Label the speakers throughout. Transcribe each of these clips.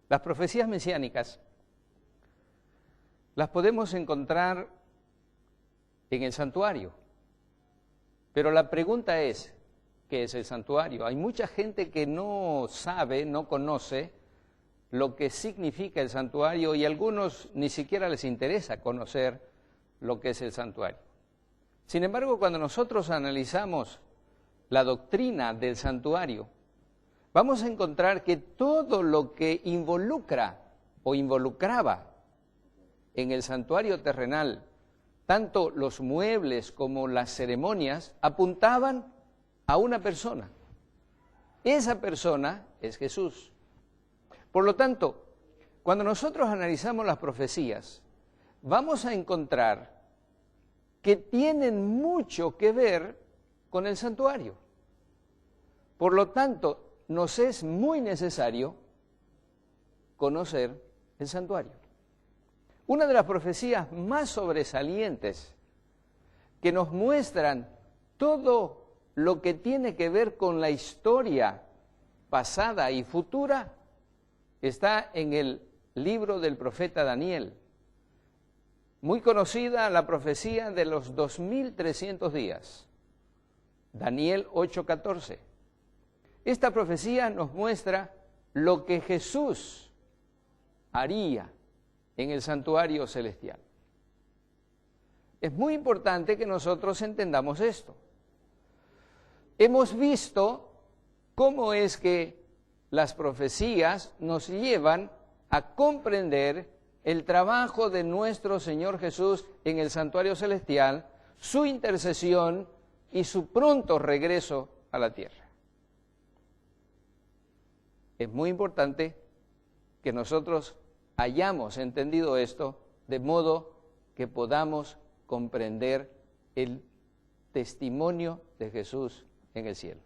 Speaker 1: Las profecías mesiánicas las podemos encontrar en el santuario, pero la pregunta es, ¿qué es el santuario? Hay mucha gente que no sabe, no conoce lo que significa el santuario y a algunos ni siquiera les interesa conocer lo que es el santuario. Sin embargo, cuando nosotros analizamos la doctrina del santuario, vamos a encontrar que todo lo que involucra o involucraba en el santuario terrenal, tanto los muebles como las ceremonias, apuntaban a una persona. Esa persona es Jesús. Por lo tanto, cuando nosotros analizamos las profecías, vamos a encontrar que tienen mucho que ver con el santuario. Por lo tanto, nos es muy necesario conocer el santuario. Una de las profecías más sobresalientes que nos muestran todo lo que tiene que ver con la historia pasada y futura está en el libro del profeta Daniel. Muy conocida la profecía de los 2300 días, Daniel 8:14. Esta profecía nos muestra lo que Jesús haría en el santuario celestial. Es muy importante que nosotros entendamos esto. Hemos visto cómo es que las profecías nos llevan a comprender el trabajo de nuestro Señor Jesús en el santuario celestial, su intercesión y su pronto regreso a la tierra. Es muy importante que nosotros hayamos entendido esto de modo que podamos comprender el testimonio de Jesús en el cielo.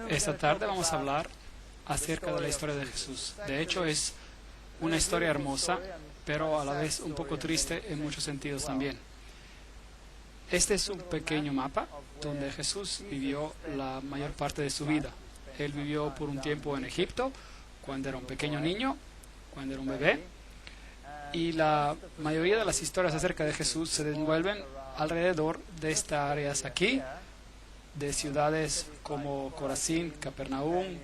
Speaker 2: Esta tarde vamos a hablar acerca de la historia de Jesús. De hecho, es una historia hermosa, pero a la vez un poco triste en muchos sentidos también. Este es un pequeño mapa donde Jesús vivió la mayor parte de su vida. Él vivió por un tiempo en Egipto, cuando era un pequeño niño, cuando era un bebé, y la mayoría de las historias acerca de Jesús se desenvuelven alrededor de estas áreas aquí, de ciudades como Corazín, Capernaum,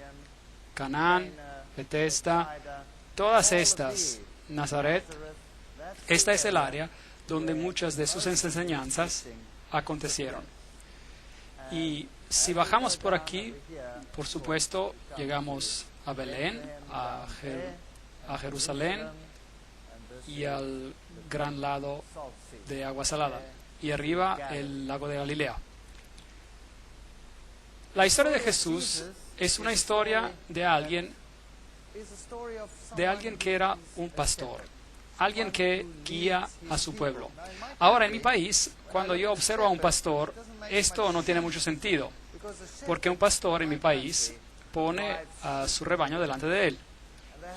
Speaker 2: Canaán, Betesda, todas estas, Nazaret. Esta es el área donde muchas de sus enseñanzas acontecieron. Y si bajamos por aquí, por supuesto, llegamos a Belén, a Jerusalén y al gran lado de agua salada. Y arriba el lago de Galilea. La historia de Jesús es una historia de alguien que era un pastor, alguien que guía a su pueblo. Ahora, en mi país, cuando yo observo a un pastor, esto no tiene mucho sentido, porque un pastor en mi país pone a su rebaño delante de él,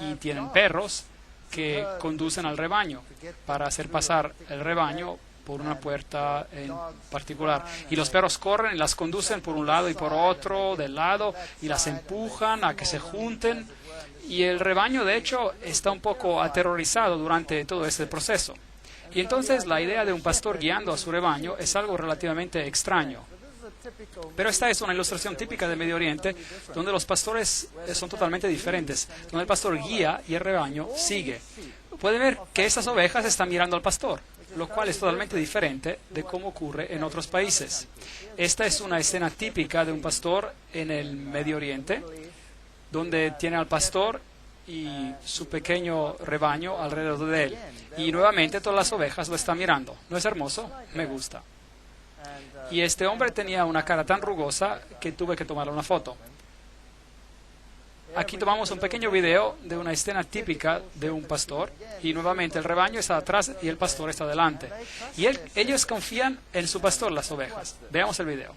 Speaker 2: y tienen perros que conducen al rebaño para hacer pasar el rebaño por una puerta en particular. Y los perros corren y las conducen por un lado y por otro del lado y las empujan a que se junten. Y el rebaño, de hecho, está un poco aterrorizado durante todo este proceso. Y entonces la idea de un pastor guiando a su rebaño es algo relativamente extraño. Pero esta es una ilustración típica del Medio Oriente, donde los pastores son totalmente diferentes, donde el pastor guía y el rebaño sigue. Pueden ver que estas ovejas están mirando al pastor, lo cual es totalmente diferente de cómo ocurre en otros países. Esta es una escena típica de un pastor en el Medio Oriente, donde tiene al pastor y su pequeño rebaño alrededor de él. Y nuevamente todas las ovejas lo están mirando. ¿No es hermoso? Me gusta. Y este hombre tenía una cara tan rugosa que tuve que tomarle una foto. Aquí tomamos un pequeño video de una escena típica de un pastor, y nuevamente el rebaño está atrás y el pastor está delante. Y ellos confían en su pastor, las ovejas. Veamos el video.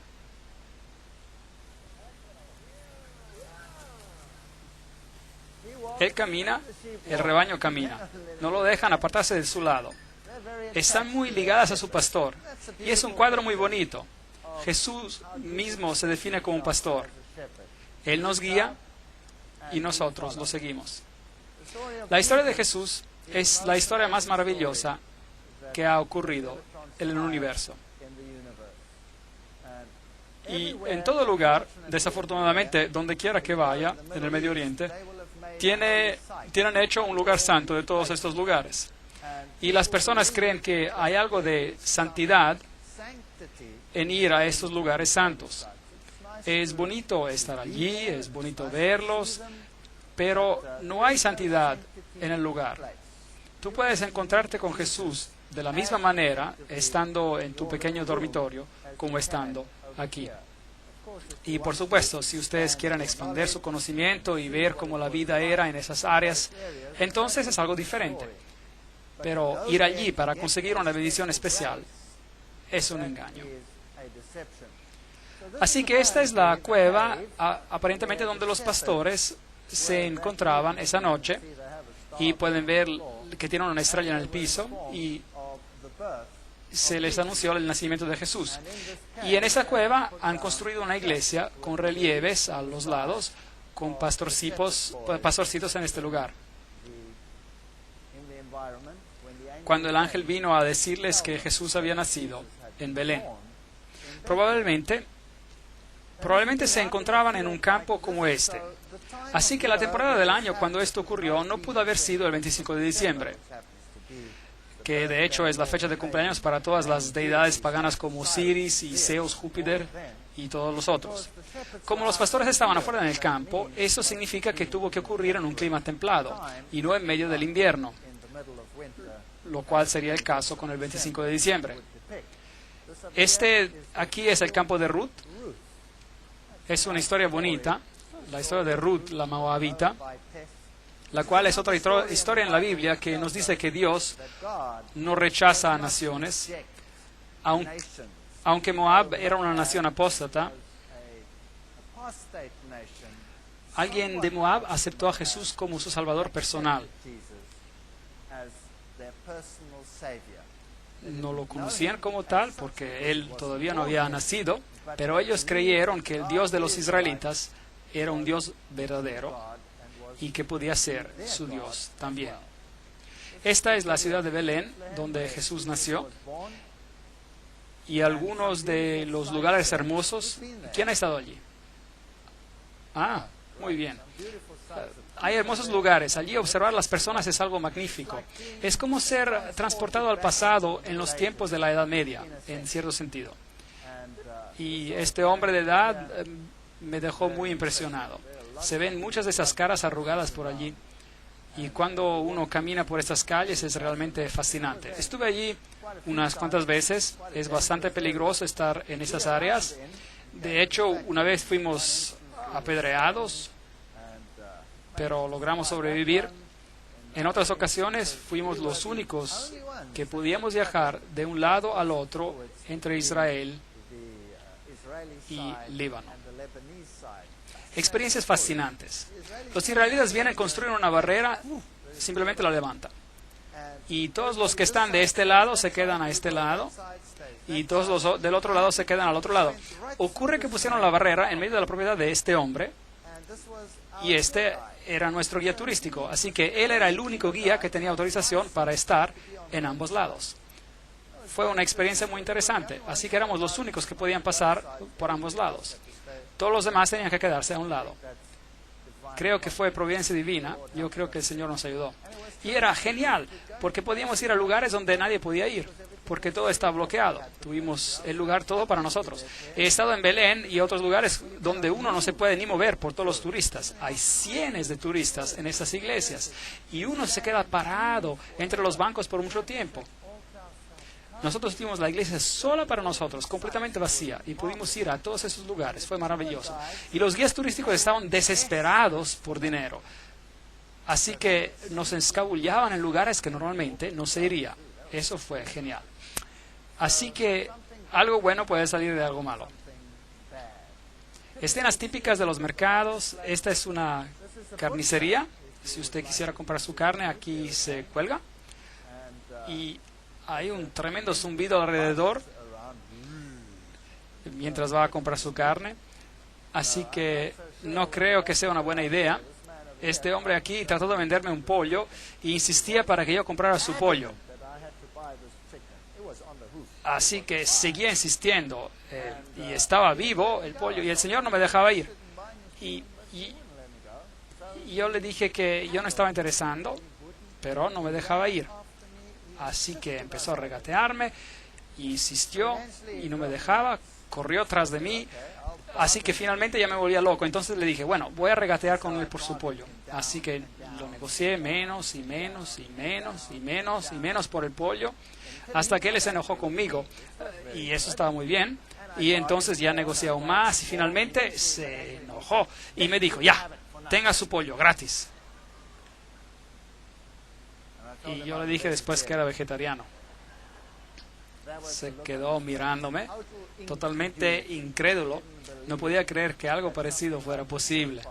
Speaker 2: Él camina, el rebaño camina. No lo dejan apartarse de su lado. Están muy ligadas a su pastor. Y es un cuadro muy bonito. Jesús mismo se define como un pastor. Él nos guía y nosotros lo seguimos. La historia de Jesús es la historia más maravillosa que ha ocurrido en el universo. Y en todo lugar, desafortunadamente, donde quiera que vaya, en el Medio Oriente, tienen hecho un lugar santo de todos estos lugares. Y las personas creen que hay algo de santidad en ir a estos lugares santos. Es bonito estar allí, es bonito verlos, pero no hay santidad en el lugar. Tú puedes encontrarte con Jesús de la misma manera estando en tu pequeño dormitorio como estando aquí. Y por supuesto, si ustedes quieren expandir su conocimiento y ver cómo la vida era en esas áreas, entonces es algo diferente. Pero ir allí para conseguir una bendición especial es un engaño. Así que esta es la cueva, aparentemente donde los pastores se encontraban esa noche, y pueden ver que tienen una estrella en el piso y se les anunció el nacimiento de Jesús. Y en esa cueva han construido una iglesia con relieves a los lados, con pastorcitos en este lugar. Cuando el ángel vino a decirles que Jesús había nacido en Belén, probablemente se encontraban en un campo como este. Así que la temporada del año cuando esto ocurrió no pudo haber sido el 25 de diciembre, que de hecho es la fecha de cumpleaños para todas las deidades paganas como Osiris y Zeus, Júpiter y todos los otros. Como los pastores estaban afuera en el campo, eso significa que tuvo que ocurrir en un clima templado y no en medio del invierno, lo cual sería el caso con el 25 de diciembre. Aquí es el campo de Ruth. Es una historia bonita, la historia de Ruth, la moabita, la cual es otra historia en la Biblia que nos dice que Dios no rechaza a naciones, aunque Moab era una nación apóstata. Alguien de Moab aceptó a Jesús como su salvador personal. No lo conocían como tal porque él todavía no había nacido, pero ellos creyeron que el Dios de los israelitas era un Dios verdadero y que podía ser su Dios también. Esta es la ciudad de Belén, donde Jesús nació, y algunos de los lugares hermosos. ¿Quién ha estado allí? Ah, muy bien. Hay hermosos lugares. Allí observar las personas es algo magnífico. Es como ser transportado al pasado en los tiempos de la Edad Media, en cierto sentido. Y este hombre de edad me dejó muy impresionado. Se ven muchas de esas caras arrugadas por allí. Y cuando uno camina por estas calles es realmente fascinante. Estuve allí unas cuantas veces. Es bastante peligroso estar en esas áreas. De hecho, una vez fuimos apedreados, pero logramos sobrevivir. En otras ocasiones fuimos los únicos que podíamos viajar de un lado al otro entre Israel y Líbano. Experiencias fascinantes. Los israelitas vienen a construir una barrera, simplemente la levantan. Y todos los que están de este lado se quedan a este lado, y todos los del otro lado se quedan al otro lado. Ocurre que pusieron la barrera en medio de la propiedad de este hombre, y este era nuestro guía turístico, así que él era el único guía que tenía autorización para estar en ambos lados. Fue una experiencia muy interesante, así que éramos los únicos que podían pasar por ambos lados. Todos los demás tenían que quedarse a un lado. Creo que fue providencia divina, yo creo que el Señor nos ayudó. Y era genial, porque podíamos ir a lugares donde nadie podía ir, porque todo estaba bloqueado. Tuvimos el lugar todo para nosotros. He estado en Belén y otros lugares donde uno no se puede ni mover por todos los turistas. Hay cientos de turistas en estas iglesias y uno se queda parado entre los bancos por mucho tiempo. Nosotros tuvimos la iglesia sola para nosotros, completamente vacía, y pudimos ir a todos esos lugares. Fue maravilloso. Y los guías turísticos estaban desesperados por dinero. Así que nos escabullaban en lugares que normalmente no se iría. Eso fue genial. Así que algo bueno puede salir de algo malo. Escenas típicas de los mercados. Esta es una carnicería. Si usted quisiera comprar su carne, aquí se cuelga. Y hay un tremendo zumbido alrededor mientras va a comprar su carne. Así que no creo que sea una buena idea este hombre aquí trató de venderme un pollo e insistía para que yo comprara su pollo. Así que seguía insistiendo y estaba vivo el pollo y el Señor no me dejaba ir. Y yo le dije que yo no estaba interesando, pero no me dejaba ir. Así que empezó a regatearme, insistió y no me dejaba, corrió tras de mí. Así que finalmente ya me volvía loco. Entonces le dije, bueno, voy a regatear con él por su pollo. Así que lo negocié menos y menos y menos y menos y menos por el pollo, hasta que él se enojó conmigo. Y eso estaba muy bien. Y entonces ya negocié aún más y finalmente se enojó y me dijo, ya, tenga su pollo gratis. Y yo le dije después que era vegetariano. Se quedó mirándome, totalmente incrédulo. No podía creer que algo parecido fuera posible.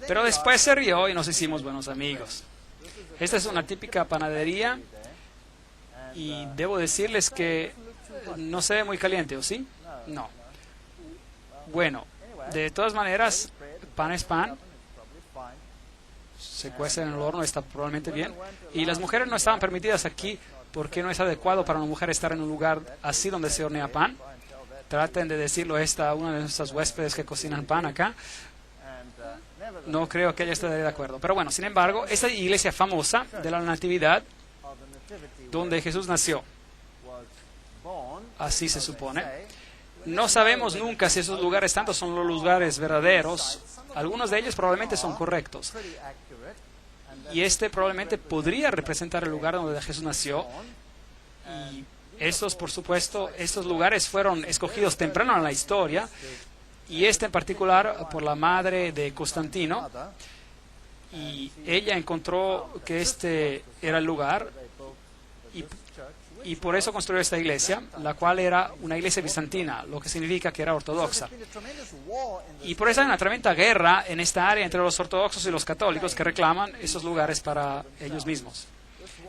Speaker 2: Pero después se rió y nos hicimos buenos amigos. Esta es una típica panadería y debo decirles que no se ve muy caliente, ¿o sí? No. Bueno, de todas maneras, pan es pan. Se cuece en el horno, está probablemente bien. Y las mujeres no estaban permitidas aquí porque no es adecuado para una mujer estar en un lugar así donde se hornea pan. Traten de decirlo a una de nuestras huéspedes que cocinan pan acá. No creo que ella esté de acuerdo. Pero bueno, sin embargo, esta iglesia famosa de la Natividad, donde Jesús nació, así se supone. No sabemos nunca si esos lugares tanto son los lugares verdaderos. Algunos de ellos probablemente son correctos. Y este probablemente podría representar el lugar donde Jesús nació. Y estos, por supuesto, estos lugares fueron escogidos temprano en la historia. Y este en particular por la madre de Constantino. Y ella encontró que este era el lugar. Y por eso construyó esta iglesia, la cual era una iglesia bizantina, lo que significa que era ortodoxa. Y por eso hay una tremenda guerra en esta área entre los ortodoxos y los católicos que reclaman esos lugares para ellos mismos.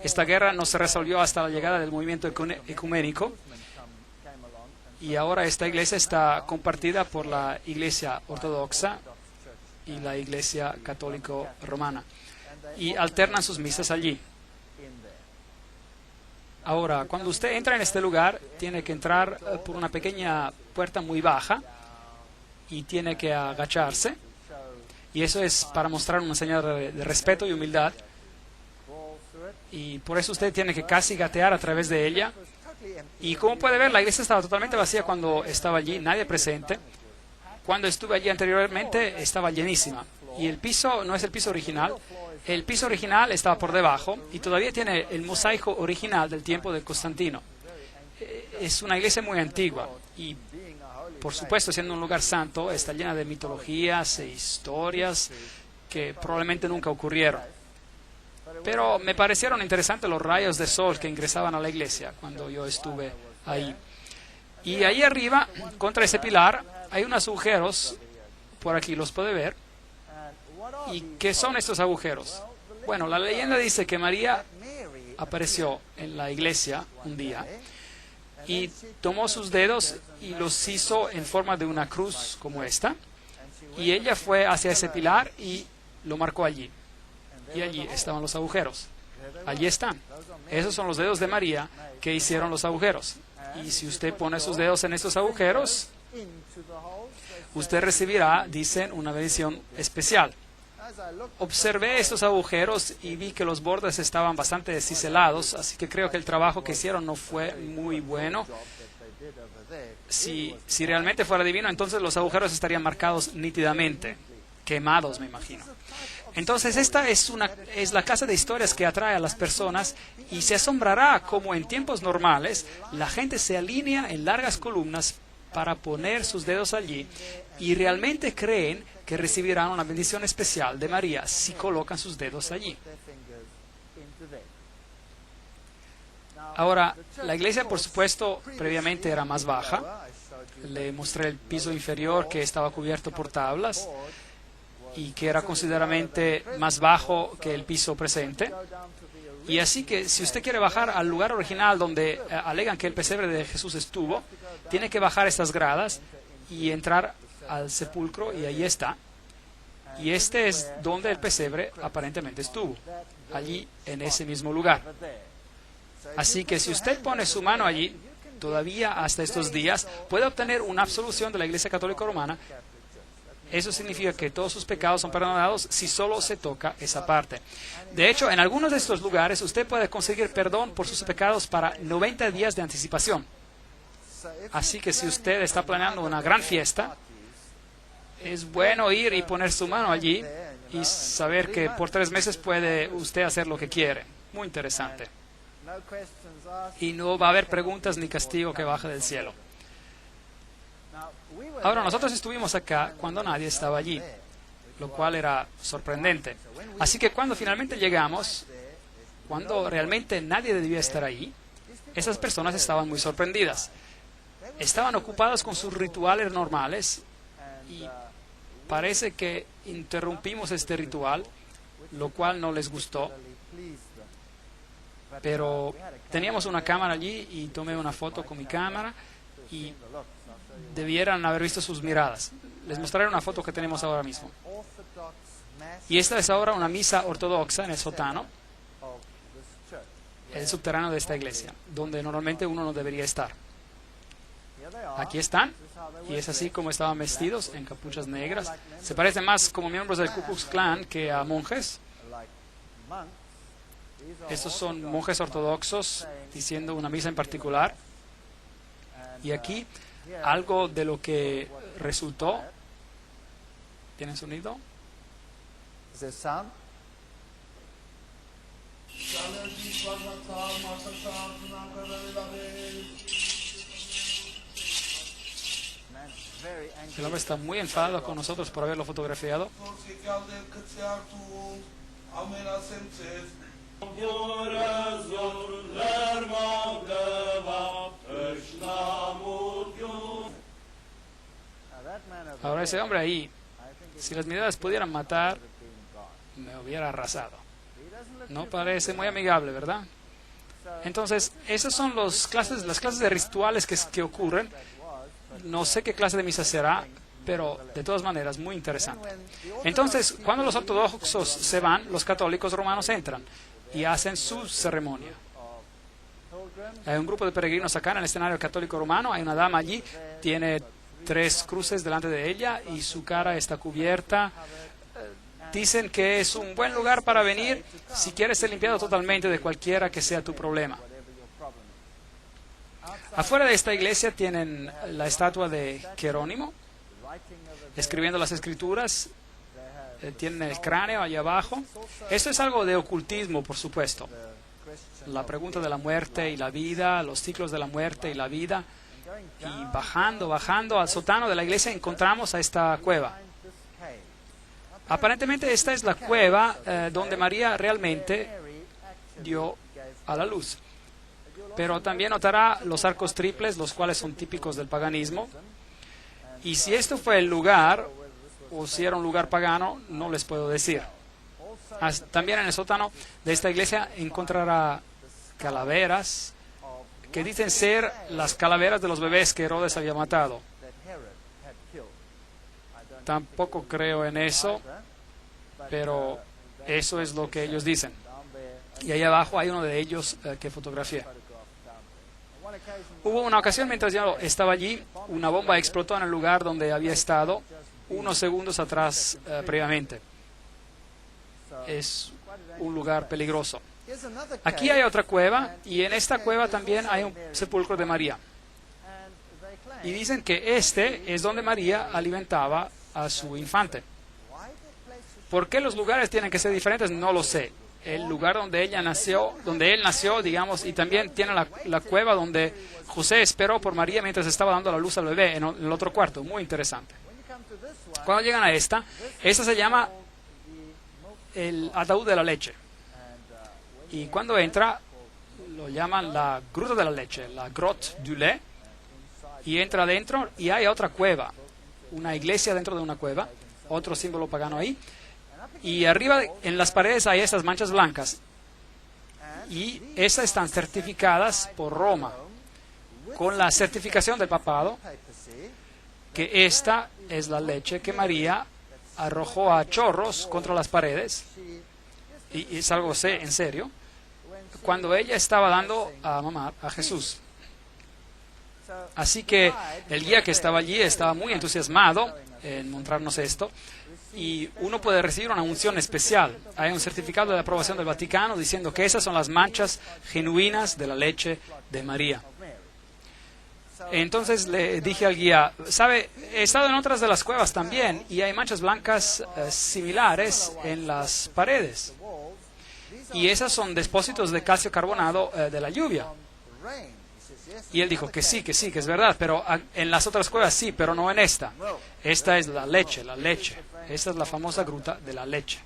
Speaker 2: Esta guerra no se resolvió hasta la llegada del movimiento ecuménico y ahora esta iglesia está compartida por la iglesia ortodoxa y la iglesia católico romana y alternan sus misas allí. Ahora, cuando usted entra en este lugar, tiene que entrar por una pequeña puerta muy baja y tiene que agacharse. Y eso es para mostrar una señal de respeto y humildad. Y por eso usted tiene que casi gatear a través de ella. Y como puede ver, la iglesia estaba totalmente vacía cuando estaba allí, nadie presente. Cuando estuve allí anteriormente, estaba llenísima. Y el piso no es el piso original. El piso original estaba por debajo y todavía tiene el mosaico original del tiempo de Constantino. Es una iglesia muy antigua y, por supuesto, siendo un lugar santo, está llena de mitologías e historias que probablemente nunca ocurrieron. Pero me parecieron interesantes los rayos de sol que ingresaban a la iglesia cuando yo estuve ahí. Y ahí arriba, contra ese pilar, hay unos agujeros, por aquí los puede ver. ¿Y qué son estos agujeros? Bueno, la leyenda dice que María apareció en la iglesia un día y tomó sus dedos y los hizo en forma de una cruz como esta. Y ella fue hacia ese pilar y lo marcó allí. Y allí estaban los agujeros. Allí están. Esos son los dedos de María que hicieron los agujeros. Y si usted pone sus dedos en estos agujeros, usted recibirá, dicen, una bendición especial. Observé estos agujeros y vi que los bordes estaban bastante ciselados, así que creo que el trabajo que hicieron no fue muy bueno. Si realmente fuera divino, entonces los agujeros estarían marcados nítidamente, quemados, me imagino. Entonces esta es la casa de historias que atrae a las personas y se asombrará cómo en tiempos normales la gente se alinea en largas columnas para poner sus dedos allí y realmente creen que recibirán una bendición especial de María si colocan sus dedos allí. Ahora, la iglesia, por supuesto, previamente era más baja. Le mostré el piso inferior que estaba cubierto por tablas y que era considerablemente más bajo que el piso presente. Y así que si usted quiere bajar al lugar original donde alegan que el pesebre de Jesús estuvo, tiene que bajar estas gradas y entrar al sepulcro y ahí está. Y este es donde el pesebre aparentemente estuvo, allí en ese mismo lugar. Así que si usted pone su mano allí, todavía hasta estos días, puede obtener una absolución de la Iglesia Católica Romana. Eso significa que todos sus pecados son perdonados si solo se toca esa parte. De hecho, en algunos de estos lugares usted puede conseguir perdón por sus pecados para 90 días de anticipación. Así que si usted está planeando una gran fiesta, es bueno ir y poner su mano allí y saber que por 3 meses puede usted hacer lo que quiere. Muy interesante. Y no va a haber preguntas ni castigo que baje del cielo. Ahora, nosotros estuvimos acá cuando nadie estaba allí, lo cual era sorprendente. Así que cuando finalmente llegamos, cuando realmente nadie debía estar ahí, esas personas estaban muy sorprendidas. Estaban ocupadas con sus rituales normales y parece que interrumpimos este ritual, lo cual no les gustó. Pero teníamos una cámara allí y tomé una foto con mi cámara y debieran haber visto sus miradas. Les mostraré una foto que tenemos ahora mismo. Y esta es ahora una misa ortodoxa en el sótano, el subterráneo de esta iglesia, donde normalmente uno no debería estar. Aquí están, y es así como estaban vestidos, en capuchas negras. Se parecen más como miembros del Ku Klux Klan que a monjes. Estos son monjes ortodoxos diciendo una misa en particular. Y aquí, algo de lo que resultó. ¿Tienen sonido? El hombre está muy enfadado con nosotros por haberlo fotografiado. Ahora ese hombre ahí, si las miradas pudieran matar, me hubiera arrasado. No parece muy amigable, ¿verdad? Entonces, esas son las clases de rituales que ocurren. No sé qué clase de misa será, pero de todas maneras, muy interesante. Entonces, cuando los ortodoxos se van, los católicos romanos entran y hacen su ceremonia. Hay un grupo de peregrinos acá en el escenario católico romano, hay una dama allí, tiene 3 cruces delante de ella y su cara está cubierta. Dicen que es un buen lugar para venir si quieres ser limpiado totalmente de cualquiera que sea tu problema. Afuera de esta iglesia tienen la estatua de Jerónimo, escribiendo las escrituras. Tienen el cráneo allá abajo. Esto es algo de ocultismo, por supuesto. La pregunta de la muerte y la vida, los ciclos de la muerte y la vida. Y bajando al sótano de la iglesia encontramos a esta cueva. Aparentemente esta es la cueva donde María realmente dio a la luz. Pero también notará los arcos triples, los cuales son típicos del paganismo. Y si esto fue el lugar, o si era un lugar pagano, no les puedo decir. También en el sótano de esta iglesia encontrará calaveras que dicen ser las calaveras de los bebés que Herodes había matado. Tampoco creo en eso, pero eso es lo que ellos dicen. Y ahí abajo hay uno de ellos que fotografié. Hubo una ocasión mientras yo estaba allí, una bomba explotó en el lugar donde había estado unos segundos atrás previamente. Es un lugar peligroso. Aquí hay otra cueva y en esta cueva también hay un sepulcro de María. Y dicen que este es donde María alimentaba a su infante. ¿Por qué los lugares tienen que ser diferentes? No lo sé. El lugar donde él nació, digamos, y también tiene la cueva donde José esperó por María mientras estaba dando la luz al bebé en el otro cuarto. Muy interesante. Cuando llegan a esta se llama el ataúd de la leche. Y cuando entra, lo llaman la gruta de la leche, la grotte du lait. Y entra adentro y hay otra cueva, una iglesia dentro de una cueva, otro símbolo pagano ahí. Y arriba en las paredes hay estas manchas blancas. Y esas están certificadas por Roma, con la certificación del papado, que esta es la leche que María arrojó a chorros contra las paredes, y es algo en serio, cuando ella estaba dando a mamar a Jesús. Así que el guía que estaba allí estaba muy entusiasmado en mostrarnos esto, y uno puede recibir una unción especial. Hay un certificado de aprobación del Vaticano diciendo que esas son las manchas genuinas de la leche de María. Entonces le dije al guía, ¿sabe? He estado en otras de las cuevas también y hay manchas blancas similares en las paredes. Y esas son depósitos de calcio carbonado de la lluvia. Y él dijo que sí, que es verdad, pero en las otras cuevas sí, pero no en esta. Esta es la leche. Esta es la famosa gruta de la leche.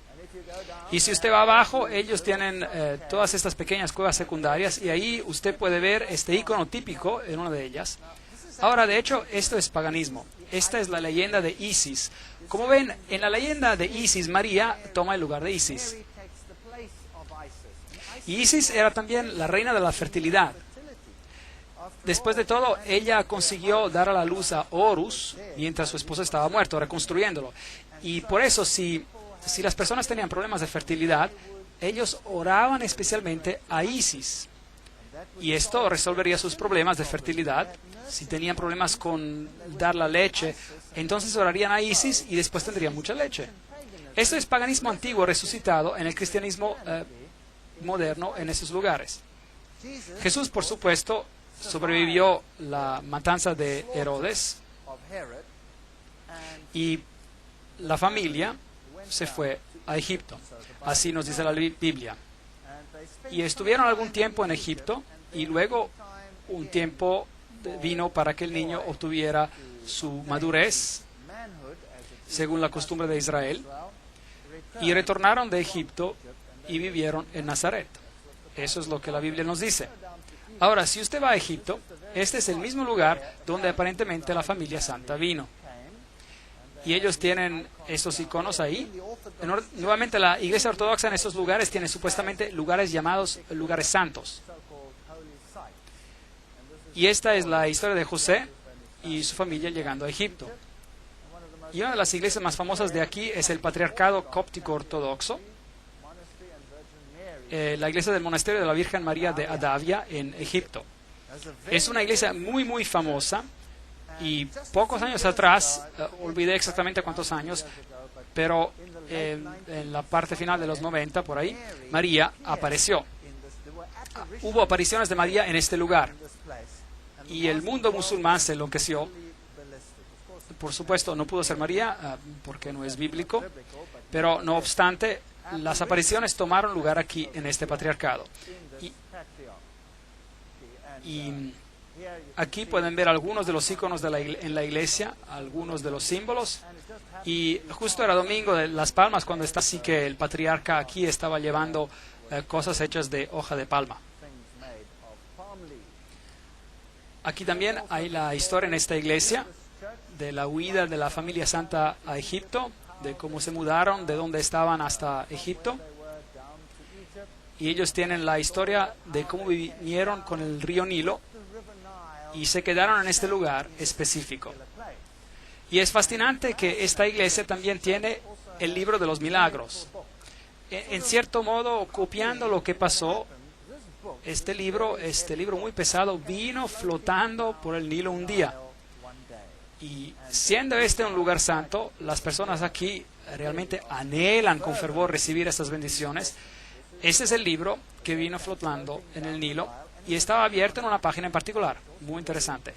Speaker 2: Y si usted va abajo, ellos tienen todas estas pequeñas cuevas secundarias y ahí usted puede ver este icono típico en una de ellas. Ahora, de hecho, esto es paganismo. Esta es la leyenda de Isis. Como ven, en la leyenda de Isis, María toma el lugar de Isis. Y Isis era también la reina de la fertilidad. Después de todo, ella consiguió dar a la luz a Horus mientras su esposo estaba muerto, reconstruyéndolo. Y por eso, si las personas tenían problemas de fertilidad, ellos oraban especialmente a Isis. Y esto resolvería sus problemas de fertilidad. Si tenían problemas con dar la leche, entonces orarían a Isis y después tendrían mucha leche. Esto es paganismo antiguo resucitado en el cristianismo moderno en esos lugares. Jesús, por supuesto, sobrevivió la matanza de Herodes y la familia se fue a Egipto. Así nos dice la Biblia. Y estuvieron algún tiempo en Egipto y luego un tiempo vino para que el niño obtuviera su madurez según la costumbre de Israel y retornaron de Egipto y vivieron en Nazaret. Eso es lo que la Biblia nos dice. Ahora, si usted va a Egipto, este es el mismo lugar donde aparentemente la familia santa vino. Y ellos tienen estos iconos ahí. Nuevamente, la Iglesia Ortodoxa en estos lugares tiene supuestamente lugares llamados lugares santos. Y esta es la historia de José y su familia llegando a Egipto. Y una de las iglesias más famosas de aquí es el Patriarcado Cóptico Ortodoxo, la iglesia del Monasterio de la Virgen María de Adavia en Egipto. Es una iglesia muy, muy famosa y pocos años atrás, olvidé exactamente cuántos años, pero en la parte final de los 90, por ahí, María apareció. Hubo apariciones de María en este lugar y el mundo musulmán se enloqueció. Por supuesto, no pudo ser María porque no es bíblico, pero no obstante, las apariciones tomaron lugar aquí en este patriarcado. Y aquí pueden ver algunos de los iconos en la iglesia, algunos de los símbolos. Y justo era domingo de las palmas cuando está así que el patriarca aquí estaba llevando cosas hechas de hoja de palma. Aquí también hay la historia en esta iglesia de la huida de la familia santa a Egipto, de cómo se mudaron, de dónde estaban hasta Egipto. Y ellos tienen la historia de cómo vinieron con el río Nilo y se quedaron en este lugar específico. Y es fascinante que esta iglesia también tiene el libro de los milagros. En cierto modo, copiando lo que pasó, este libro muy pesado vino flotando por el Nilo un día. Y siendo este un lugar santo, las personas aquí realmente anhelan con fervor recibir estas bendiciones. Este es el libro que vino flotando en el Nilo y estaba abierto en una página en particular, muy interesante.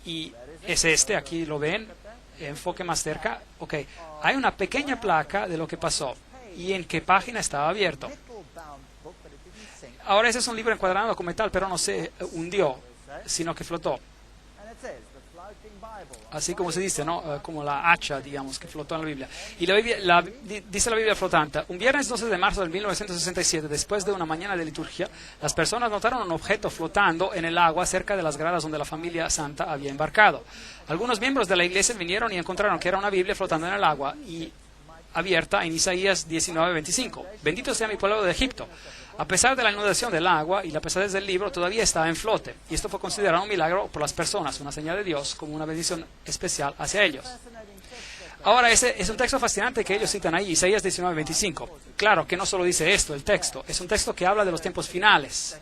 Speaker 2: Y es aquí lo ven, enfoque más cerca. Ok, hay una pequeña placa de lo que pasó y en qué página estaba abierto. Ahora ese es un libro encuadrado como tal, pero no se hundió, sino que flotó. Así como se dice, ¿no? Como la hacha, digamos, que flotó en la Biblia. Y dice la Biblia flotante: un viernes 12 de marzo de 1967, después de una mañana de liturgia, las personas notaron un objeto flotando en el agua cerca de las gradas donde la familia santa había embarcado. Algunos miembros de la iglesia vinieron y encontraron que era una Biblia flotando en el agua y abierta en Isaías 19:25. Bendito sea mi pueblo de Egipto. A pesar de la inundación del agua y la pesadez del libro, todavía estaba en flote. Y esto fue considerado un milagro por las personas, una señal de Dios como una bendición especial hacia ellos. Ahora, ese es un texto fascinante que ellos citan ahí, Isaías 19:25. Claro que no solo dice esto el texto, es un texto que habla de los tiempos finales.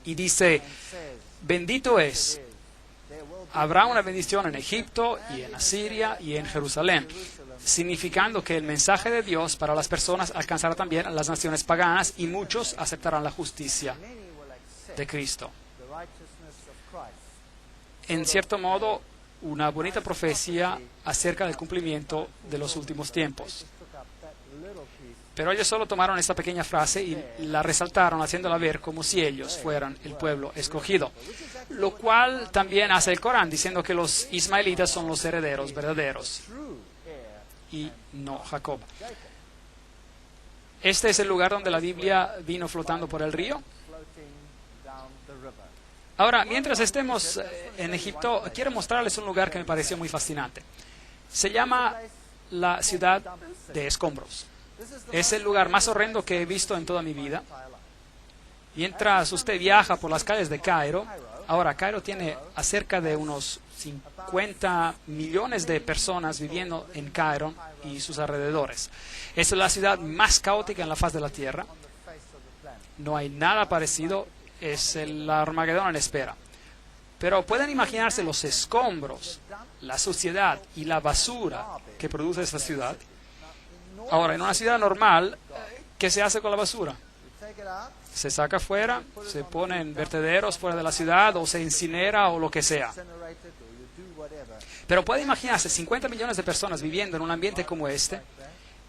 Speaker 2: Y dice, bendito es, habrá una bendición en Egipto y en Asiria y en Jerusalén, significando que el mensaje de Dios para las personas alcanzará también a las naciones paganas y muchos aceptarán la justicia de Cristo. En cierto modo, una bonita profecía acerca del cumplimiento de los últimos tiempos. Pero ellos solo tomaron esta pequeña frase y la resaltaron haciéndola ver como si ellos fueran el pueblo escogido. Lo cual también hace el Corán, diciendo que los ismaelitas son los herederos verdaderos y no Jacob. Este es el lugar donde la Biblia vino flotando por el río. Ahora, mientras estemos en Egipto, quiero mostrarles un lugar que me pareció muy fascinante. Se llama la ciudad de escombros. Es el lugar más horrendo que he visto en toda mi vida. Mientras usted viaja por las calles de Cairo, ahora Cairo tiene acerca de unos 50 millones de personas viviendo en Cairo y sus alrededores. Es la ciudad más caótica en la faz de la tierra. No hay nada parecido. Es el Armagedón en espera. Pero pueden imaginarse los escombros, la suciedad y la basura que produce esta ciudad. Ahora, en una ciudad normal, ¿qué se hace con la basura? Se saca fuera, se pone en vertederos fuera de la ciudad o se incinera o lo que sea. Pero puede imaginarse 50 millones de personas viviendo en un ambiente como este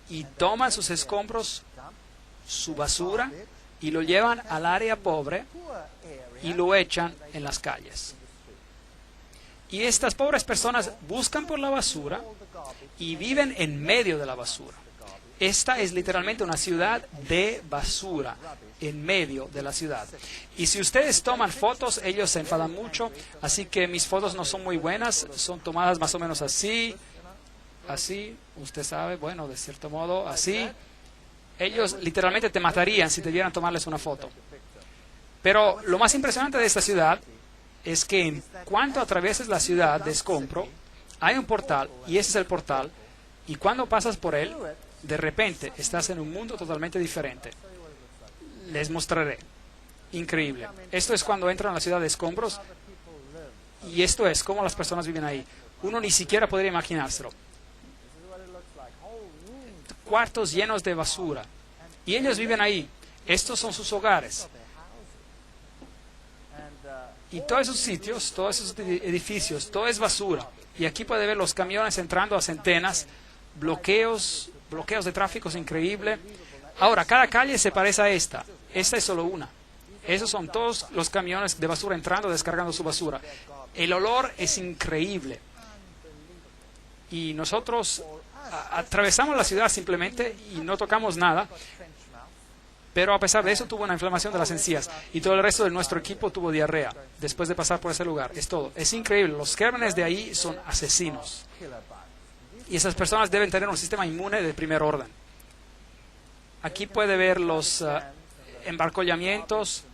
Speaker 2: y toman sus escombros, su basura, y lo llevan al área pobre y lo echan en las calles. Y estas pobres personas buscan por la basura y viven en medio de la basura. Esta es literalmente una ciudad de basura, en medio de la ciudad. Y si ustedes toman fotos, ellos se enfadan mucho, así que mis fotos no son muy buenas, son tomadas más o menos así, usted sabe, bueno, de cierto modo, así. Ellos literalmente te matarían si te vieran tomarles una foto. Pero lo más impresionante de esta ciudad es que en cuanto atravieses la ciudad de escombro, hay un portal, y ese es el portal, y cuando pasas por él, de repente estás en un mundo totalmente diferente. Les mostraré. Increíble. Esto es cuando entran a la ciudad de escombros, y esto es cómo las personas viven ahí. Uno ni siquiera podría imaginárselo. Cuartos llenos de basura. Y ellos viven ahí. Estos son sus hogares. Y todos esos sitios, todos esos edificios, todo es basura. Y aquí puede ver los camiones entrando a centenas, bloqueos de tráfico es increíble. Ahora, cada calle se parece a esta. Esta es solo una. Esos son todos los camiones de basura entrando, descargando su basura. El olor es increíble. Y nosotros atravesamos la ciudad simplemente y no tocamos nada. Pero a pesar de eso tuvo una inflamación de las encías y todo el resto de nuestro equipo tuvo diarrea después de pasar por ese lugar. Es todo. Es increíble. Los gérmenes de ahí son asesinos. Y esas personas deben tener un sistema inmune de primer orden. Aquí puede ver los embarcollamientos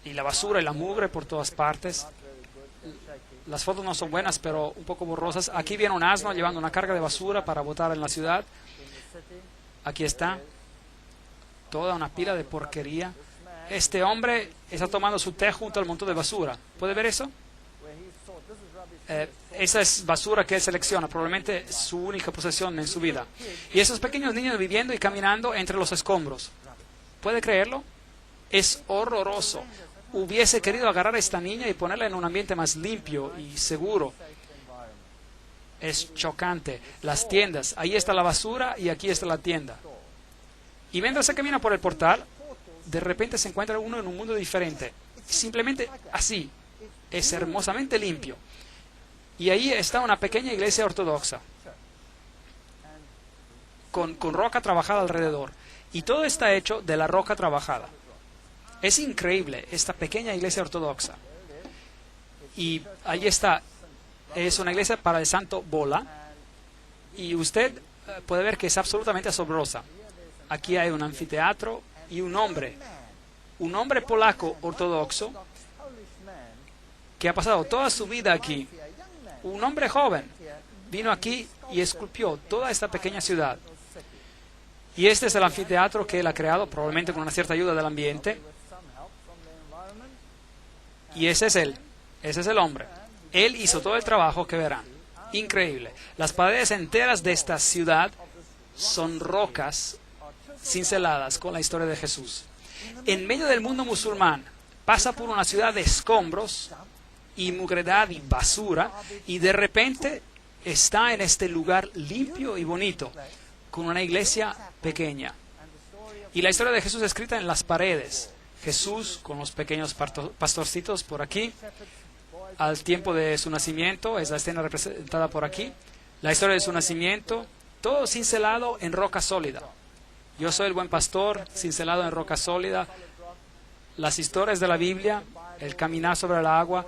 Speaker 2: y la basura y la mugre por todas partes. Las fotos no son buenas, pero un poco borrosas. Aquí viene un asno llevando una carga de basura para botar en la ciudad. Aquí está. Toda una pila de porquería. Este hombre está tomando su té junto al montón de basura. ¿Puede ver eso? Esa es basura que él selecciona, probablemente su única posesión en su vida. Y esos pequeños niños viviendo y caminando entre los escombros. ¿Puede creerlo? Es horroroso. Hubiese querido agarrar a esta niña y ponerla en un ambiente más limpio y seguro. Es chocante. Las tiendas, ahí está la basura y aquí está la tienda. Y mientras se camina por el portal, de repente se encuentra uno en un mundo diferente. Simplemente así. Es hermosamente limpio. Y ahí está una pequeña iglesia ortodoxa. Con roca trabajada alrededor. Y todo está hecho de la roca trabajada. Es increíble esta pequeña iglesia ortodoxa. Y ahí está. Es una iglesia para el santo Bola. Y usted puede ver que es absolutamente asombrosa. Aquí hay un anfiteatro y un hombre polaco ortodoxo que ha pasado toda su vida aquí. Un hombre joven vino aquí y esculpió toda esta pequeña ciudad. Y este es el anfiteatro que él ha creado, probablemente con una cierta ayuda del ambiente. Y ese es él, ese es el hombre. Él hizo todo el trabajo que verán. Increíble. Las paredes enteras de esta ciudad son rocas cinceladas con la historia de Jesús. En medio del mundo musulmán, pasa por una ciudad de escombros y mugredad y basura, y de repente está en este lugar limpio y bonito, con una iglesia pequeña. Y la historia de Jesús escrita en las paredes. Jesús con los pequeños pastorcitos por aquí, al tiempo de su nacimiento, es la escena representada por aquí. La historia de su nacimiento, todo cincelado en roca sólida. Yo soy el buen pastor, cincelado en roca sólida. Las historias de la Biblia, el caminar sobre el agua,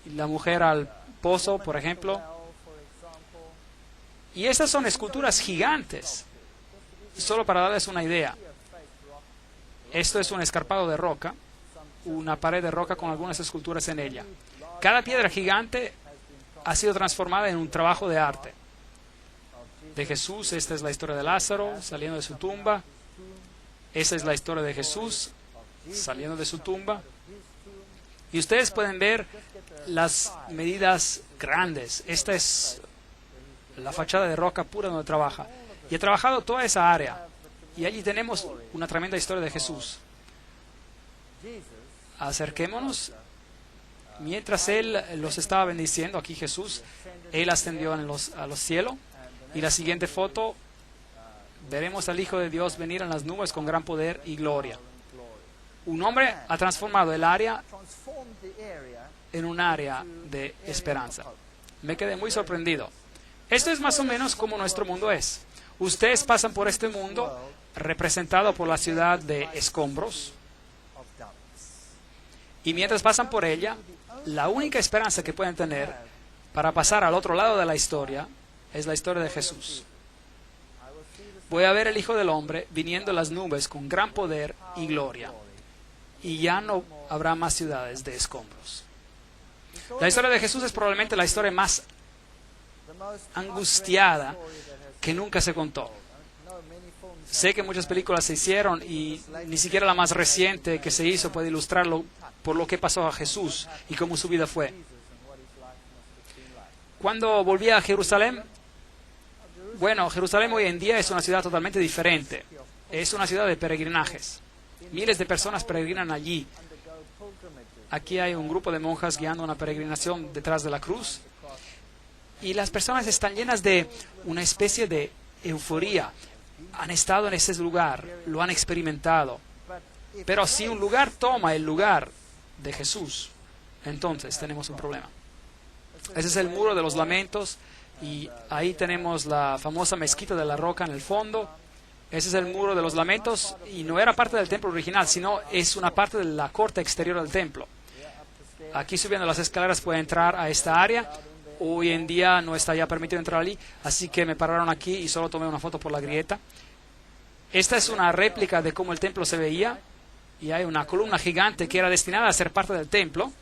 Speaker 2: y la mujer al pozo, por ejemplo. Y estas son esculturas gigantes. Solo para darles una idea. Esto es un escarpado de roca, una pared de roca con algunas esculturas en ella. Cada piedra gigante ha sido transformada en un trabajo de arte. De Jesús, esta es la historia de Lázaro saliendo de su tumba. Esta es la historia de Jesús saliendo de su tumba. Y ustedes pueden ver las medidas grandes. Esta es la fachada de roca pura donde trabaja. Y he trabajado toda esa área. Y allí tenemos una tremenda historia de Jesús. Acerquémonos. Mientras Él los estaba bendiciendo, aquí Jesús, Él ascendió a los cielos. Y la siguiente foto, veremos al Hijo de Dios venir en las nubes con gran poder y gloria. Un hombre ha transformado el área en un área de esperanza. Me quedé muy sorprendido. Esto es más o menos como nuestro mundo es. Ustedes pasan por este mundo representado por la ciudad de escombros. Y mientras pasan por ella, la única esperanza que pueden tener para pasar al otro lado de la historia es la historia de Jesús. Voy a ver el Hijo del Hombre viniendo en las nubes con gran poder y gloria. Y ya no habrá más ciudades de escombros. La historia de Jesús es probablemente la historia más angustiada que nunca se contó. Sé que muchas películas se hicieron y ni siquiera la más reciente que se hizo puede ilustrarlo por lo que pasó a Jesús y cómo su vida fue. Cuando volví a Jerusalén, bueno, Jerusalén hoy en día es una ciudad totalmente diferente. Es una ciudad de peregrinajes. Miles de personas peregrinan allí. Aquí hay un grupo de monjas guiando una peregrinación detrás de la cruz. Y las personas están llenas de una especie de euforía. Han estado en ese lugar, lo han experimentado. Pero si un lugar toma el lugar de Jesús, entonces tenemos un problema. Ese es el muro de los lamentos y ahí tenemos la famosa mezquita de la roca en el fondo. Ese es el muro de los lamentos y no era parte del templo original, sino es una parte de la corte exterior del templo. Aquí subiendo las escaleras puede entrar a esta área. Hoy en día no está ya permitido entrar allí, así que me pararon aquí y solo tomé una foto por la grieta. Esta es una réplica de cómo el templo se veía y hay una columna gigante que era destinada a ser parte del templo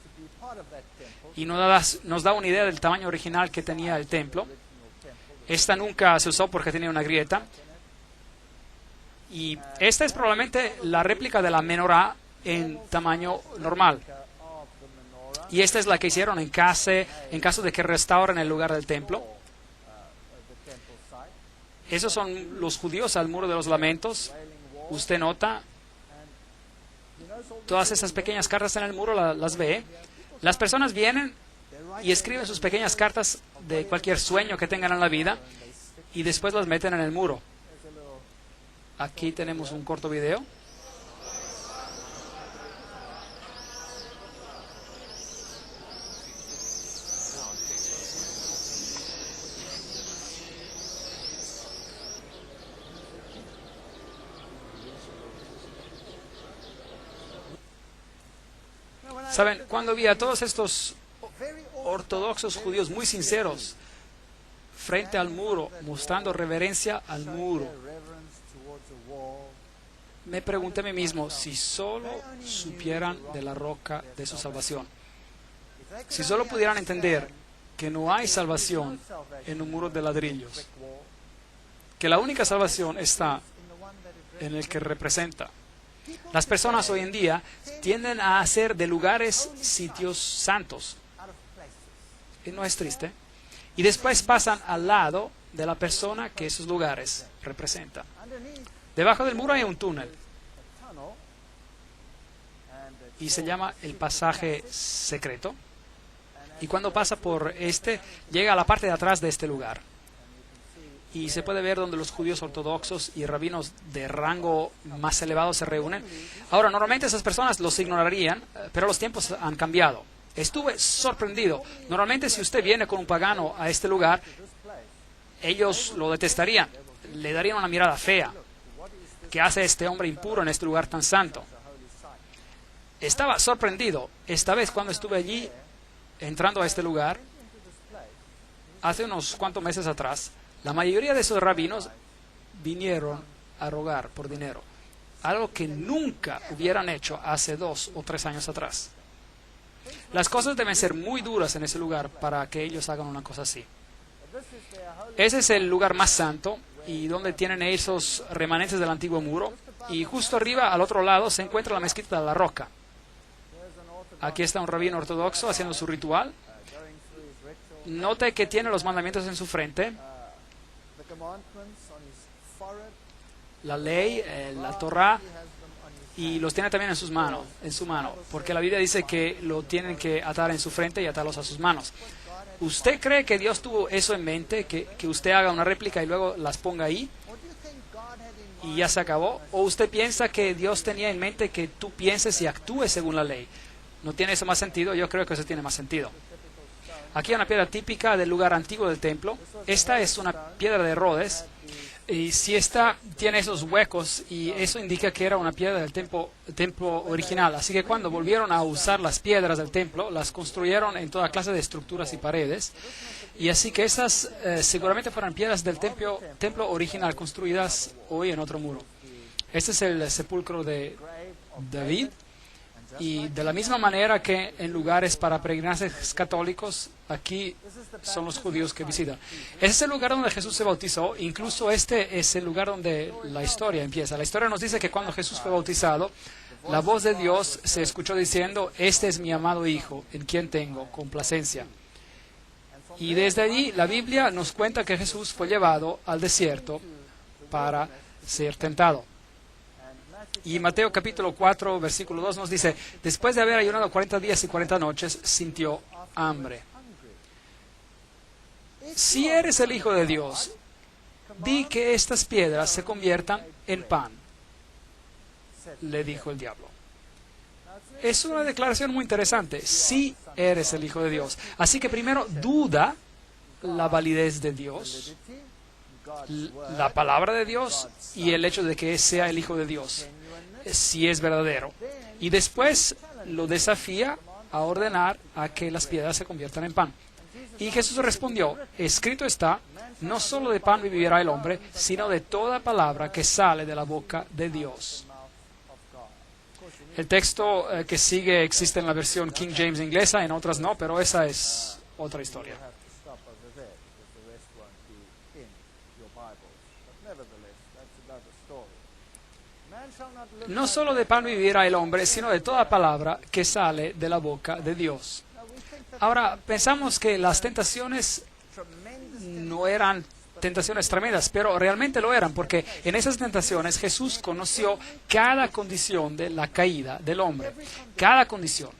Speaker 2: y nos da una idea del tamaño original que tenía el templo. Esta nunca se usó porque tenía una grieta. Y esta es probablemente la réplica de la menorá en tamaño normal. Y esta es la que hicieron en caso de que restauren el lugar del templo. Esos son los judíos al muro de los lamentos. Usted nota todas esas pequeñas cartas en el muro, las ve. Las personas vienen y escriben sus pequeñas cartas de cualquier sueño que tengan en la vida y después las meten en el muro. Aquí tenemos un corto video. Saben, cuando vi a todos estos ortodoxos judíos muy sinceros frente al muro, mostrando reverencia al muro, me pregunté a mí mismo si solo supieran de la roca de su salvación, si solo pudieran entender que no hay salvación en un muro de ladrillos, que la única salvación está en el que representa. Las personas hoy en día tienden a hacer de lugares sitios santos. ¿Y no es triste? Y después pasan al lado de la persona que esos lugares representan. Debajo del muro hay un túnel y se llama el pasaje secreto. Y cuando pasa por llega a la parte de atrás de este lugar. Y se puede ver donde los judíos ortodoxos y rabinos de rango más elevado se reúnen. Ahora, normalmente esas personas los ignorarían, pero los tiempos han cambiado. Estuve sorprendido. Normalmente si usted viene con un pagano a este lugar, ellos lo detestarían. Le darían una mirada fea. ¿Qué hace este hombre impuro en este lugar tan santo? Estaba sorprendido. Esta vez cuando estuve allí, entrando a este lugar, hace unos cuantos meses atrás, la mayoría de esos rabinos vinieron a rogar por dinero, algo que nunca hubieran hecho hace 2 o 3 años atrás. Las cosas deben ser muy duras en ese lugar para que ellos hagan una cosa así. Ese es el lugar más santo y donde tienen esos remanentes del antiguo muro, y justo arriba, al otro lado, se encuentra la mezquita de la Roca. Aquí está un rabino ortodoxo haciendo su ritual. Note que tiene los mandamientos en su frente, la ley, la Torá, y los tiene también en su mano, porque la Biblia dice que lo tienen que atar en su frente y atarlos a sus manos. ¿Usted cree que Dios tuvo eso en mente, que usted haga una réplica y luego las ponga ahí y ya se acabó? ¿O usted piensa que Dios tenía en mente que tú pienses y actúes según la ley? ¿No tiene eso más sentido? Yo creo que eso tiene más sentido. Aquí hay una piedra típica del lugar antiguo del templo. Esta es una piedra de Rhodes. Y si esta tiene esos huecos, y eso indica que era una piedra del templo original. Así que cuando volvieron a usar las piedras del templo, las construyeron en toda clase de estructuras y paredes. Y así que esas seguramente fueron piedras del templo original construidas hoy en otro muro. Este es el sepulcro de David. Y de la misma manera que en lugares para peregrinos católicos, aquí son los judíos que visitan. Ese es el lugar donde Jesús se bautizó. Incluso este es el lugar donde la historia empieza. La historia nos dice que cuando Jesús fue bautizado, la voz de Dios se escuchó diciendo: "Este es mi amado Hijo, en quien tengo complacencia". Y desde allí la Biblia nos cuenta que Jesús fue llevado al desierto para ser tentado. Y Mateo capítulo 4, versículo 2 nos dice: después de haber ayunado 40 días y 40 noches, sintió hambre. Si eres el Hijo de Dios, di que estas piedras se conviertan en pan, le dijo el diablo. Es una declaración muy interesante. Si eres el Hijo de Dios. Así que primero duda la validez de Dios, la palabra de Dios y el hecho de que sea el Hijo de Dios, si es verdadero. Y después lo desafía a ordenar a que las piedras se conviertan en pan. Y Jesús respondió: escrito está, no solo de pan vivirá el hombre, sino de toda palabra que sale de la boca de Dios. El texto que sigue existe en la versión King James inglesa, en otras no, pero esa es otra historia. No solo de pan vivirá el hombre, sino de toda palabra que sale de la boca de Dios. Ahora, pensamos que las tentaciones no eran tentaciones tremendas, pero realmente lo eran, porque en esas tentaciones Jesús conoció cada condición de la caída del hombre. Cada condición.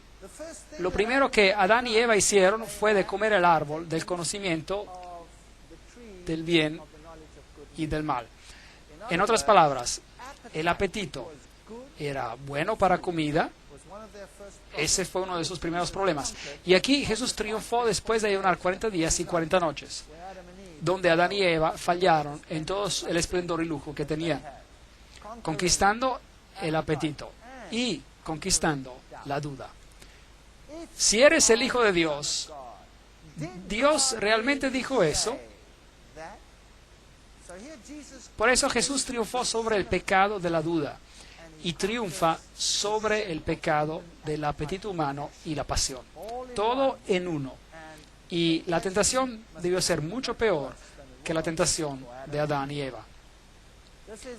Speaker 2: Lo primero que Adán y Eva hicieron fue de comer el árbol del conocimiento del bien y del mal. En otras palabras, el apetito era bueno para comida. Ese fue uno de sus primeros problemas. Y aquí Jesús triunfó después de ayunar 40 días y 40 noches, donde Adán y Eva fallaron en todo el esplendor y lujo que tenían, conquistando el apetito y conquistando la duda. Si eres el Hijo de Dios, ¿Dios realmente dijo eso? Por eso Jesús triunfó sobre el pecado de la duda y triunfa sobre el pecado del apetito humano y la pasión. Todo en uno. Y la tentación debió ser mucho peor que la tentación de Adán y Eva.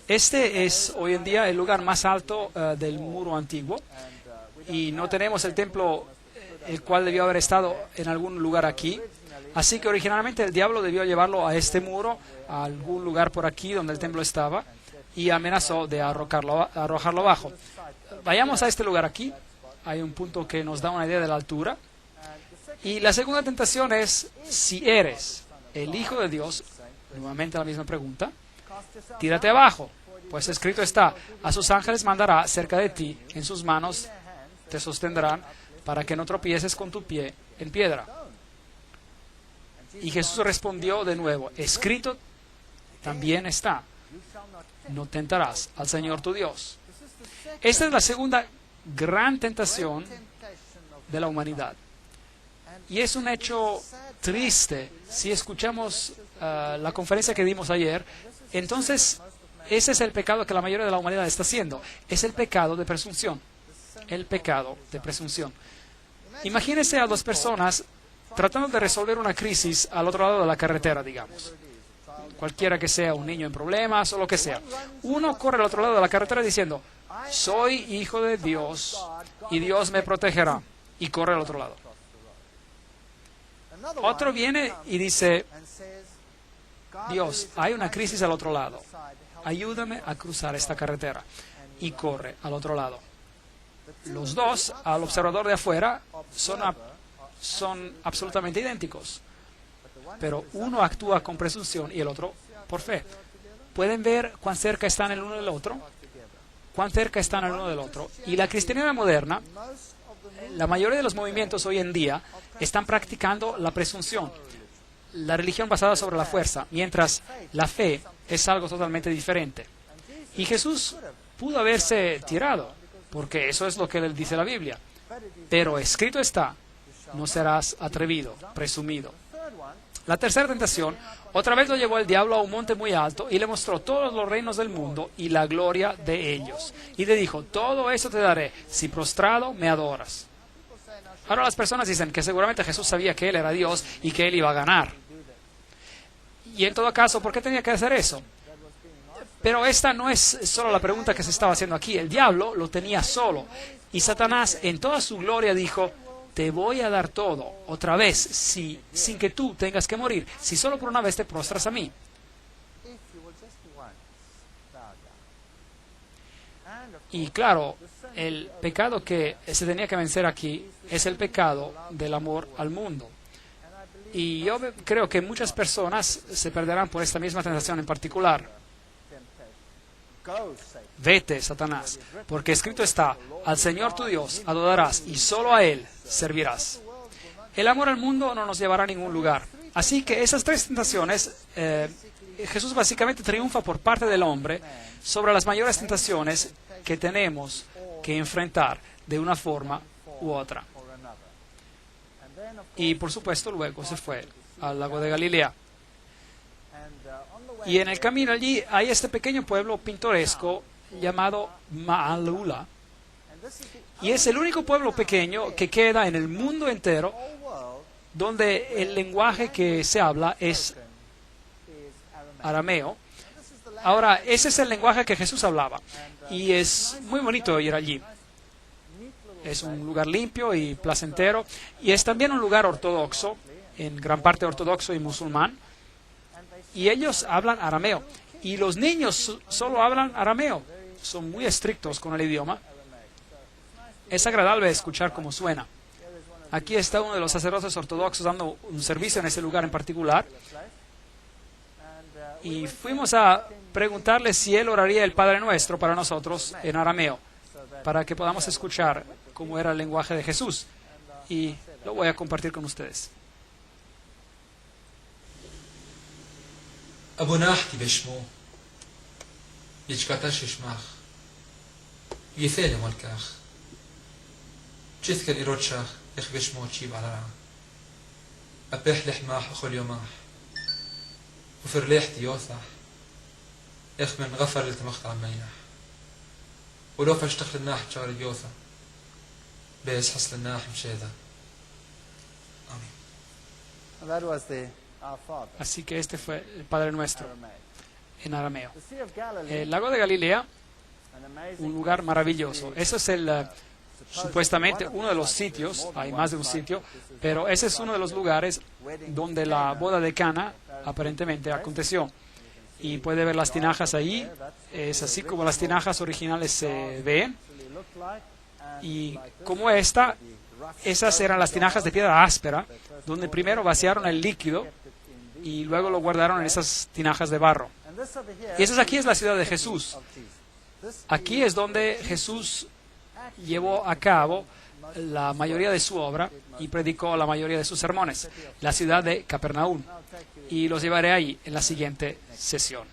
Speaker 2: Este es hoy en día el lugar más alto del muro antiguo, y no tenemos el templo, el cual debió haber estado en algún lugar aquí. Así que originalmente el diablo debió llevarlo a este muro, a algún lugar por aquí donde el templo estaba, y amenazó de arrojarlo abajo. Vayamos a este lugar aquí. Hay un punto que nos da una idea de la altura. Y la segunda tentación es: si eres el Hijo de Dios, nuevamente la misma pregunta, tírate abajo, pues escrito está: a sus ángeles mandará cerca de ti, en sus manos te sostendrán, para que no tropieces con tu pie en piedra. Y Jesús respondió de nuevo: escrito también está, no tentarás al Señor tu Dios. Esta es la segunda gran tentación de la humanidad. Y es un hecho triste. Si escuchamos la conferencia que dimos ayer, entonces ese es el pecado que la mayoría de la humanidad está haciendo. Es el pecado de presunción. El pecado de presunción. Imagínense a dos personas tratando de resolver una crisis al otro lado de la carretera, digamos. Cualquiera que sea, un niño en problemas o lo que sea. Uno corre al otro lado de la carretera diciendo: soy hijo de Dios y Dios me protegerá. Y corre al otro lado. Otro viene y dice: Dios, hay una crisis al otro lado. Ayúdame a cruzar esta carretera. Y corre al otro lado. Los dos, al observador de afuera, son absolutamente idénticos. Pero uno actúa con presunción y el otro por fe. ¿Pueden ver cuán cerca están el uno del otro? ¿Cuán cerca están el uno del otro? Y la cristiandad moderna, la mayoría de los movimientos hoy en día están practicando la presunción, la religión basada sobre la fuerza, mientras la fe es algo totalmente diferente. Y Jesús pudo haberse tirado, porque eso es lo que dice la Biblia. Pero escrito está: no serás atrevido, presumido. La tercera tentación: otra vez lo llevó el diablo a un monte muy alto y le mostró todos los reinos del mundo y la gloria de ellos. Y le dijo: todo eso te daré si prostrado me adoras. Ahora las personas dicen que seguramente Jesús sabía que Él era Dios y que Él iba a ganar. Y en todo caso, ¿por qué tenía que hacer eso? Pero esta no es solo la pregunta que se estaba haciendo aquí. El diablo lo tenía solo. Y Satanás en toda su gloria dijo: te voy a dar todo, otra vez, sin que tú tengas que morir, si solo por una vez te prostras a mí. Y claro, el pecado que se tenía que vencer aquí es el pecado del amor al mundo. Y yo creo que muchas personas se perderán por esta misma tentación en particular. Vete, Satanás, porque escrito está: al Señor tu Dios adorarás y solo a Él servirás. El amor al mundo no nos llevará a ningún lugar. Así que esas tres tentaciones, Jesús básicamente triunfa por parte del hombre sobre las mayores tentaciones que tenemos que enfrentar de una forma u otra. Y por supuesto luego se fue al lago de Galilea. Y en el camino allí hay este pequeño pueblo pintoresco llamado Maalula. Y es el único pueblo pequeño que queda en el mundo entero donde el lenguaje que se habla es arameo. Ahora, ese es el lenguaje que Jesús hablaba. Y es muy bonito ir allí. Es un lugar limpio y placentero. Y es también un lugar ortodoxo, en gran parte ortodoxo y musulmán. Y ellos hablan arameo. Y los niños solo hablan arameo. Son muy estrictos con el idioma. Es agradable escuchar cómo suena. Aquí está uno de los sacerdotes ortodoxos dando un servicio en ese lugar en particular. Y fuimos a preguntarle si él oraría el Padre Nuestro para nosotros en arameo, para que podamos escuchar cómo era el lenguaje de Jesús. Y lo voy a compartir con ustedes.
Speaker 3: أبوناحتي بشمو يجكتش شماخ يثالي مالكاخ جثك الإيروتشاخ يخ بشمو تشيب على رعا أبيح لحماح أخو اليوماح وفرليحتي يوثح يخ من غفر لتمخت عن مينح ولو فاشتخل الناح تشغل بيوثا بيس حصل الناح مشيذا آمين
Speaker 4: That was our Father,
Speaker 2: Así que este fue el Padre Nuestro
Speaker 4: Aramaic.
Speaker 2: en arameo.
Speaker 4: The Sea of Galilee,
Speaker 2: El lago de Galilea,
Speaker 4: an amazing
Speaker 2: un lugar maravilloso. Ese es supuestamente uno de los sitios, hay más de un sitio, pero ese es uno de los lugares donde la boda de Cana aparentemente aconteció. Y puede ver las tinajas ahí, es así como las tinajas originales se ven.
Speaker 4: actually looked like, and
Speaker 2: Y como esta, esas eran las tinajas de piedra áspera, donde primero vaciaron el líquido y luego lo guardaron en esas tinajas de barro.
Speaker 4: and this over here
Speaker 2: Y eso aquí es la ciudad de Jesús.
Speaker 4: of Jesus. This
Speaker 2: Aquí es donde Jesús llevó a cabo la mayoría de su obra y predicó la mayoría de sus sermones, la ciudad de Capernaum.
Speaker 4: I'll take you
Speaker 2: Y los llevaré ahí en la siguiente sesión.